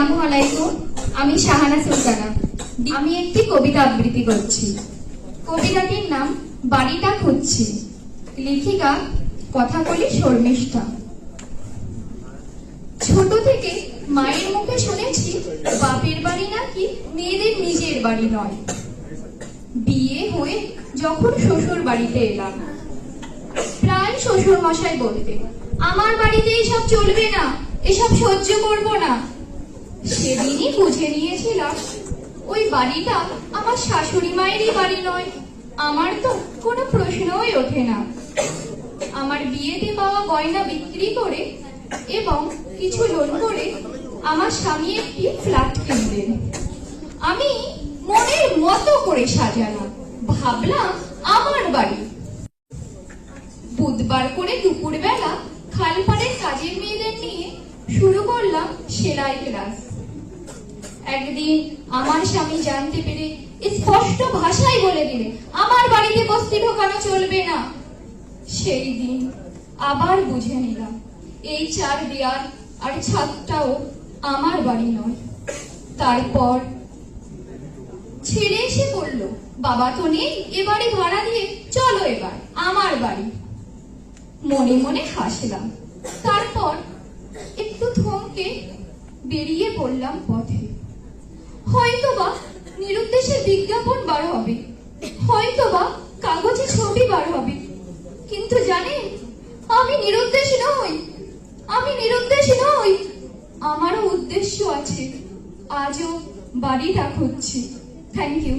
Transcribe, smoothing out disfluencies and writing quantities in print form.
আসসালামু আলাইকুম। আমি শাহানা সুলতানা। আমি একটি কবিতা আবৃত্তি করছি। কবিতাটির নাম বাড়িটা খুঁজছি। লেখিকা কথাকলি শর্মিষ্ঠা। ছোট থেকে মায়ের মুখে শুনেছি বাপের বাড়ি নাকি মেয়েদের নিজের বাড়ি নয়। বিয়ে হয়ে যখন শ্বশুর বাড়িতে এলাম, প্রায় শ্বশুর মশাই বলতে, আমার বাড়িতে এসব চলবে না, এসব সহ্য করব না। সেদিনই বুঝে নিয়েছিলাম ওই বাড়িটা আমার শাশুড়ি মায়েরই বাড়ি নয়। আমার তো কোনো প্রশ্নই ওঠে না। আমার বিয়েতে পাওয়া গয়না বিক্রি করে এবং কিছু লোন করে আমার স্বামী একটি ফ্ল্যাট কিনলেন। আমি মনের মতো করে সাজালাম, ভাবলাম আমার বাড়ি। বুধবার করে দুপুরবেলা খালপাড়ের কাজের মেয়েদের নিয়ে শুরু করলাম সেলাই ক্লাস। একদিন আমার স্বামী জানতে পেরে স্পষ্ট ভাষায় বলে দিলে, আমার বাড়িতে বস্তি ঢোকানো চলবে না। সেই দিন আবার বুঝে নিলাম এই চার দেয়াল আর ছাদটাও আমার বাড়ি নয়। তারপর ছেলে এসে বলল, বাবা তো নেই, এবারে ভাড়া দিয়ে চলো এবার আমার বাড়ি। মনে মনে হাসলাম। তারপর একটু থমকে বেরিয়ে পড়লাম পথে। হয়তোবা নিরুদ্দেশে বিজ্ঞাপন বার হবে, হয়তোবা কাগজে ছবি বার হবে, কিন্তু জানেন আমি নিরুদ্দেশ নই। আমি নিরুদ্দেশ নই, আমারও উদ্দেশ্য আছে। আজও বাড়িটা খুঁজছি। Thank you.